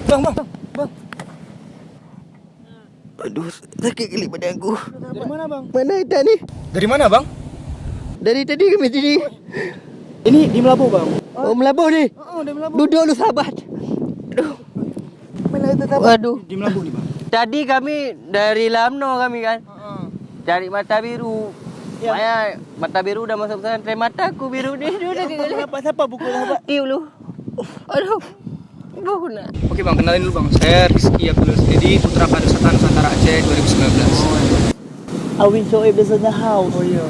Bang. Aduh, sakit kali badan aku. Dari mana, Bang? Mana ada ni? Dari mana, Bang? Dari tadi kami sini. Ini di Melabu, Bang. Oh, Melabuh ni. Di Melabu. Duduk lu sahabat. Aduh. Mana tu sahabat? Waduh. Di Melabu nih, Bang. Tadi kami dari Lamno kami kan. Cari mata biru. Ya. Saya mata biru udah masuk pesantren, mataku biru ni. Siapa buku sahabat? Tiu lu. Aduh. Guna. Oke, Bang, kenalin dulu, Bang. Saya Rizky Abdul Sedi, putra Kadusatan Nusantara Aceh 2019. Awin Shoaib is in the house. Oh iya.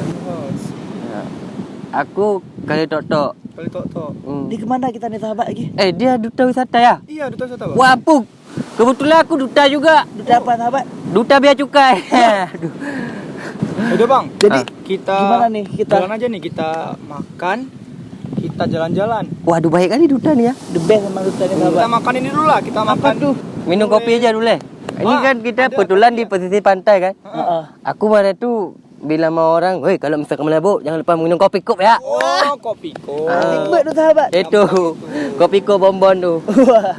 Aku kali tok. Kali tok. Di kemana kita nih sahabat lagi? Dia duta wisata ya? Iya, duta wisata, Bang. Wah, Apuk. Kebetulan aku duta juga. Duta apa sahabat? Duta bea cukai. Aduh. Udah, Bang. Jadi Kita gimana nih kita? jalan aja nih, kita makan, kita jalan-jalan. Waduh, baik kali duta nih ya. The best emang duta nih sahabat. Kita makan ini dulu lah, kita makan tuh? Minum kopi aja dulu. Ini kan kita ada kebetulan kopi. di pesisir pantai kan. Heeh. Aku mana tuh bilang sama orang, "Woi, kalau misalkan Melabu jangan lupa minum kopi kop ya." Oh, kopi kok. Tikbet tuh sahabat. Itu kopi kop bonbon tuh. Wah,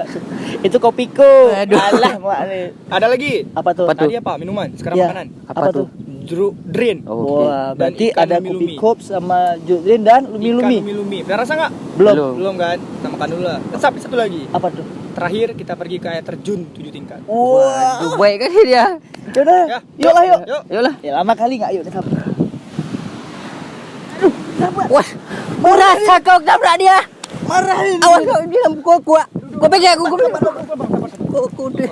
itu kopiko. Aduh. Alah mak ni. Ada lagi? Apa tuh? Apa tuh? Tadi apa? Minuman, sekarang Ya. makanan. Apa tuh? Drain. Oke. Wah, berarti ikan ada lumi-lumi. kopi kop sama judrin dan Ikan lumi-lumi. lumi-lumi. Pernah rasa nggak? Belum. Belum kan? Kita makan dulu lah. Satu lagi. Apa tuh? Terakhir kita pergi ke air terjun 7 tingkat. Waduh, baik kali dia. Yaudah. Ya. Yuklah yuk. Yuk. Yolah. Ya lama kali enggak yuk sahabat. Wah, murah kau tabrak dia. Marahin. Awas kau dia pukul aku. Kau pegang aku. Aku deh.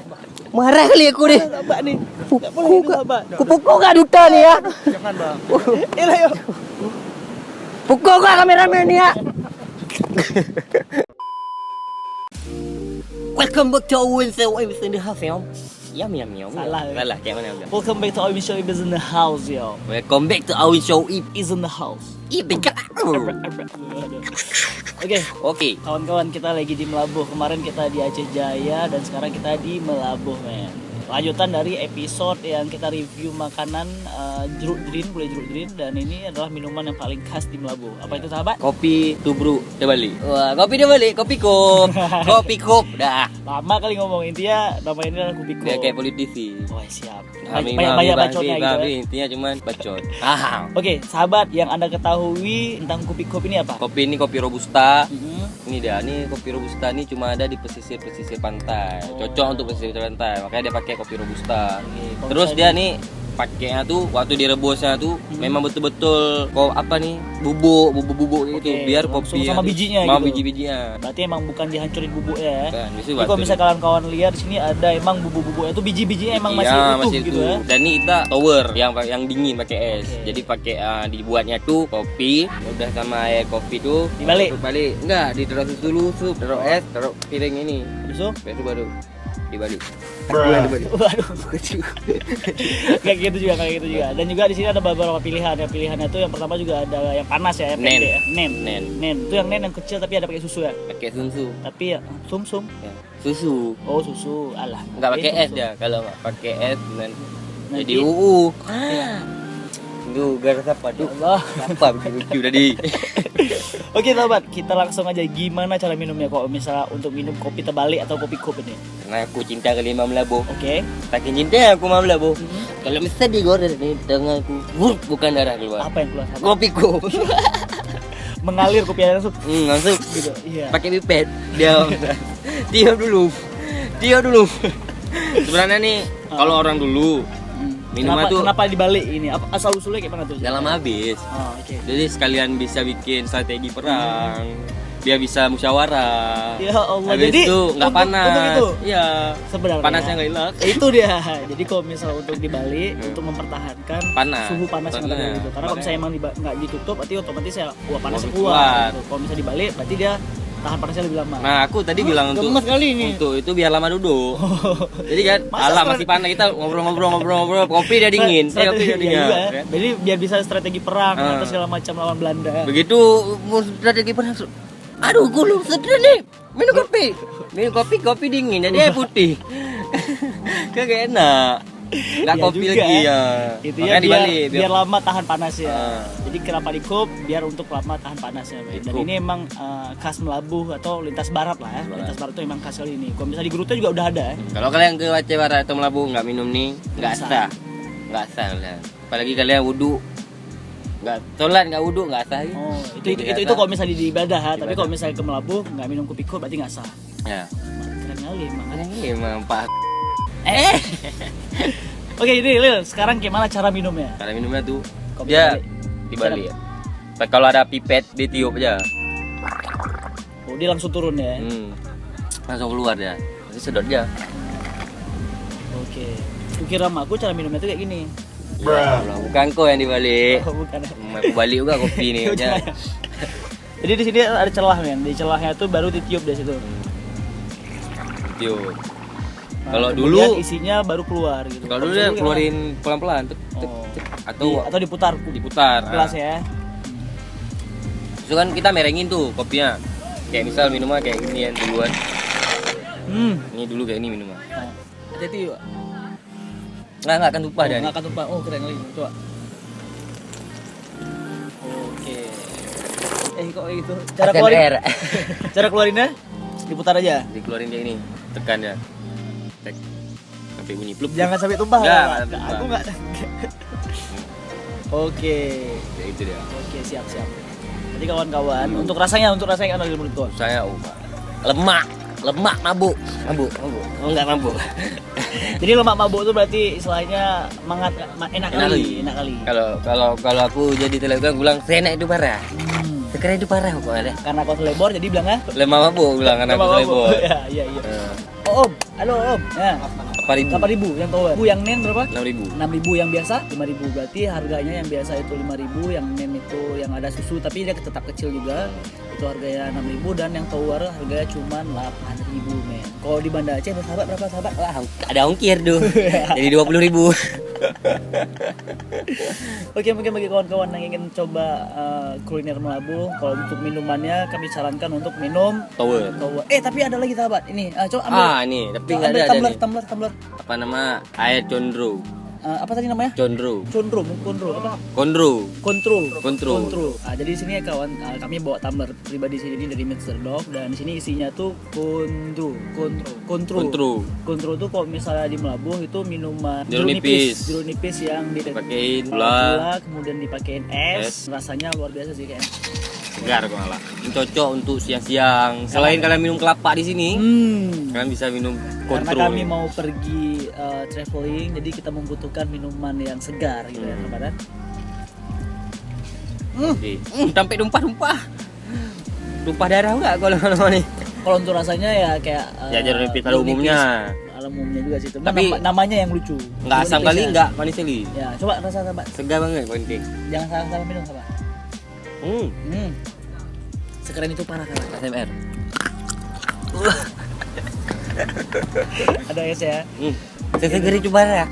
Marah kali aku deh. Sahabat ni. Tak boleh Pukul ni sahabat. Ku pukul kau duta ni ya. Jangan, Bang. Yalah yuk. Pukul kau kameramen ni ya. Welcome back to Wednesday Waves in the house, yum. Yum. Salah. Salah, kayak mana? Welcome back to Awin Shoaib is in the house yo. Welcome back to our show. Is in the house. Oke. Oke. Kawan-kawan, kita lagi di Melabuh. Kemarin kita di Aceh Jaya dan sekarang kita di Melabuh, men. Lanjutan dari episode yang kita review makanan jeruk drin, gulai jeruk drin, dan ini adalah minuman yang paling khas di Melabuh. Apa itu sahabat? Kopi tubruk dia balik. Wah, kopi dia balik, kopi kop. Kopi kop dah. Lama kali ngomong, intinya nama ini adalah Kubiko. Dia kayak politisi. Oh siap. Kami Banyak bacotnya gitu ya. intinya cuman bacot. Oke, sahabat, yang Anda ketahui tentang Kubiko ini apa? Kopi ini kopi robusta. Hmm. Ini dia, ini kopi robusta ini cuma ada di pesisir-pesisir pantai. Cocok untuk pesisir pantai, makanya dia pakai kopi robusta. Oke, kalau Terus misalnya dia nih pakainya tuh waktu direbusnya tuh memang betul-betul kok apa nih bubuk gitu Oke, biar sama- kopi sama bijinya sama gitu. biji-bijinya. Berarti emang bukan dihancurin bubuknya ya. Kan, Jadi kalau misalnya kawan-kawan lihat di sini ada emang bubuk-bubuknya itu biji-bijinya emang masih utuh gitu ya. Dan ini kita tower yang dingin pakai es. Oke. Jadi pakai dibuatnya tuh kopi, udah sama air kopi tuh Dibalik? Balik. Enggak, ditaruh susu dulu, taruh es, taruh piring ini. Habis itu? Baru baru dibalik. Waduh. Kayak gitu juga. Dan juga di sini ada beberapa pilihan. Yang pilihannya tuh yang pertama juga ada yang panas ya, yang Nen. pendek ya. Nen. Nen. Itu yang nen yang kecil tapi ada pakai susu ya. Pakai susu. Tapi ya sum-sum. Ya. Susu. Oh, susu. Alah. Enggak pakai es sum-sum. dia. Kalau nggak pakai es Nanti- jadi Itu gara siapa tuh? Allah. Apa lucu tadi? Oke sahabat, kita langsung aja gimana cara minumnya kok misalnya untuk minum kopi terbalik atau kopi kop ini. Karena aku cinta kali Imam Labu. Oke. Saking cinta aku Imam Labu. Kalau misalnya digoreng nih tanganku, bukan darah keluar. Apa yang keluar sahabat? Kopi kop. Mengalir kopinya langsung. Langsung Gitu. Iya. pakai pipet. Dia tiup dulu. Sebenarnya nih kalau orang dulu minuman tuh Kenapa dibalik ini? Asal usulnya kayak mana tuh? dalam habis. Oh, oke. Jadi sekalian bisa bikin strategi perang. Dia bisa musyawarah. Ya Allah. Habis Jadi itu nggak panas. Untuk itu Iya. sebenarnya Panasnya nggak hilang. itu dia. Jadi kalau misal untuk dibalik untuk mempertahankan Panas. suhu panas yang ada Panas. gitu. Karena kalau misalnya emang nggak ditutup, berarti otomatis ya uap panasnya Keluar. keluar. Gitu. Kalau misalnya dibalik, berarti dia tahan panasnya lebih lama. Nah, aku tadi bilang gemes kali ini. untuk itu biar lama duduk. Jadi kan, Masa alah masih panas kita ngobrol, kopi dia dingin. Saya kopi dia Iya dingin. juga. Jadi biar bisa strategi perang Ah. atau segala macam lawan Belanda. Begitu mau strategi perang. Aduh, gulung sedih nih. Minum kopi dingin jadi air putih. Kagak enak. Nggak Iya kopi juga, lagi ya. Itu Makanya ya dibalik biar lama tahan panas ya. Ah. Jadi kenapa dikup? Biar untuk lama tahan panasnya. Men. Dan Dikup. ini emang khas Melabuh atau lintas barat lah ya. Lintas barat. Lintas barat itu emang khas kali ini. Kalau misalnya di Geruta juga udah ada ya. Kalau kalian ke Aceh Barat atau Melabu nggak minum nih, nggak Nggak sah. Nggak sah kalian. Apalagi kalian wudhu, nggak sholat nggak wudhu nggak sah. Oh, itu kalau misalnya di ibadah ya. Tapi Ibadah. kalau misalnya ke Melabuh nggak minum kopi kok berarti nggak sah. Ya. Keren kali emang. Ini emang Pak. Oke, ini Lil, sekarang gimana cara minumnya? Cara minumnya tuh Kopi dia balik. dibalik. Kalau ada pipet ditiup aja. Oh, dia langsung turun ya. Langsung keluar dia. Nanti sedot aja. Oke. Kukira sama aku cara minumnya tuh kayak gini. Ya, bukan kau yang dibalik. Oh, bukan. Aku balik juga kopi nih. Udah. Jadi di sini ada celah men. Di celahnya tuh baru ditiup dari situ. Tiup. Nah, Kalau kemudian dulu isinya baru keluar gitu. Kalau dulu misalnya dia keluarin pelan-pelan Oh. atau diputar diputar. gelas ya. Terus kan kita merengin tuh kopinya. Kayak misal minumnya kayak gini ya duluan. Ini dulu kayak ini minumnya. Nah, hati-hati yuk. Nggak akan tumpah dah Nggak nih. akan tumpah. Oh, keren kali. Coba. Oke. Kok gitu? Cara Akan keluarin. air. Cara keluarinnya diputar aja. Dikeluarin kayak ini. Tekan ya. Tek. Sampai bunyi plup. Jangan sampai tumpah. Nggak, Nggak, nggak tumpah. aku nggak. Oke. Ya itu dia. Oke, siap. Jadi kawan-kawan, untuk rasanya kan ada menurut tuan. Saya lemak mabuk. Oh enggak mabuk. Jadi lemak mabuk itu berarti istilahnya enak kali. Kalau aku jadi telegram bilang enak itu parah. Sekarang itu parah kok ada. Karena kau selebor jadi bilangnya Lemah mabuk bilang anak aku selebor. Iya. Oh, Om. Halo, Om. Ya. 8.000. 8.000 yang tower. Yang nen berapa? 6.000. 6.000 yang biasa 5.000 berarti harganya yang biasa itu 5.000, yang nen itu yang ada susu tapi dia tetap kecil juga itu harganya 6.000 dan yang tower harganya cuma 8.000 men. Kalau di Banda Aceh berapa sahabat? Wah, ada ongkir tuh. Jadi 20.000. Oke, mungkin bagi kawan-kawan yang ingin coba kuliner Melabuh, kalau untuk minumannya kami sarankan untuk minum Tower. tapi ada lagi sahabat. Ini coba ambil. Ini tapi enggak ada nih. Tumbler. Apa nama? Air condro. Apa tadi namanya? Condro. Kontro apa? Kontro. Kontro. Jadi di sini ya kawan, kami bawa tumbler pribadi sini dari Mr. Dog dan di sini isinya tuh kontro tuh kalau misalnya di Melabuh itu minuman jeruk nipis yang Dipakein gula, kemudian dipakein es. Rasanya luar biasa sih kayaknya. Segar kok malah. Ini cocok untuk siang-siang. Selain kalian minum kelapa di sini, kalian bisa minum Karena kontrol. kami mau pergi traveling, jadi kita membutuhkan minuman yang segar gitu ya, sahabat. Sampai tumpah darah enggak kalau nih? Kalau untuk rasanya ya kayak Ya jeruk nipis pada umumnya. Pada umumnya juga sih. Tapi namanya yang lucu. Enggak asam Jeruk kali, nipisnya. enggak manis kali. Ya, coba rasa sahabat. Segar banget pancake. Jangan salah minum sahabat. Sekeren itu parah kan. ASMR. Ada es ya. Segar itu parah.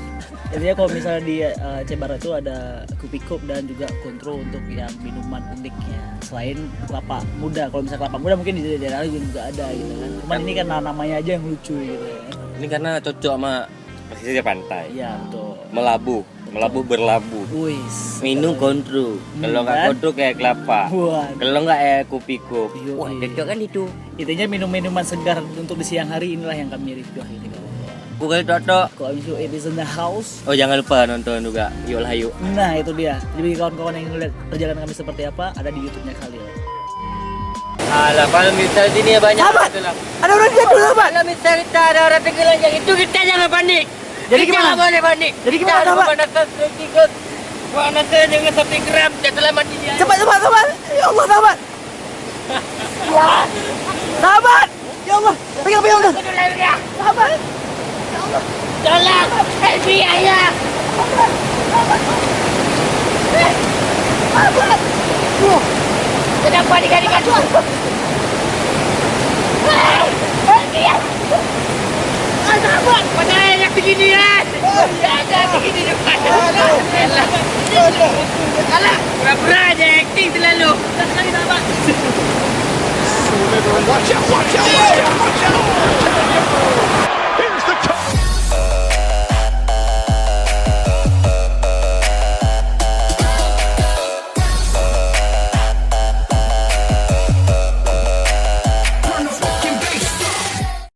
Jadi ya kalau misalnya di Aceh Barat itu ada kopi cup dan juga kontrol untuk yang minuman uniknya. Selain kelapa muda, kalau misalnya kelapa muda mungkin di daerah lain juga ada gitu kan. Cuman ini kan namanya aja yang lucu gitu ya. Ini karena cocok sama pesisir pantai. Iya betul. Melabuh berlabuh. Wis. Minum kontrol. Kalau nggak kan? kontrol kayak kelapa. Wah. Kalau nggak kopi cup. Iya, Wah, iya. cocok kan itu. Intinya minuman segar untuk di siang hari inilah yang kami review hari ini kawan. Bukan cocok. Kalau misalnya it is in the house. Oh, jangan lupa nonton juga. Yuk lah yuk. Nah itu dia. Jadi bagi kawan-kawan yang ingin lihat perjalanan kami seperti apa, ada di YouTube-nya Khalil. Alah, kalau misal sini ya banyak. Sahabat! Ada orang jatuh sahabat. Kalau misal kita ada orang tenggelam yang itu kita jangan panik. Jadi Kita gimana? nggak boleh panik. Jadi gimana, Kita sahabat? pemanasan sedikit. Pemanasan dengan sampai gram. Jatuhlah mati dia. Cepat. Ya Allah sahabat. Ya. Sahabat. Ya Allah. Pegang udah. Sahabat. Tolong, help me ayah. Sahabat. Kenapa dikarikan? Sahabat. Mana yang beginian? Ada begini depan. Alah, pura-pura aja acting selalu. Sekali sahabat. Watch out!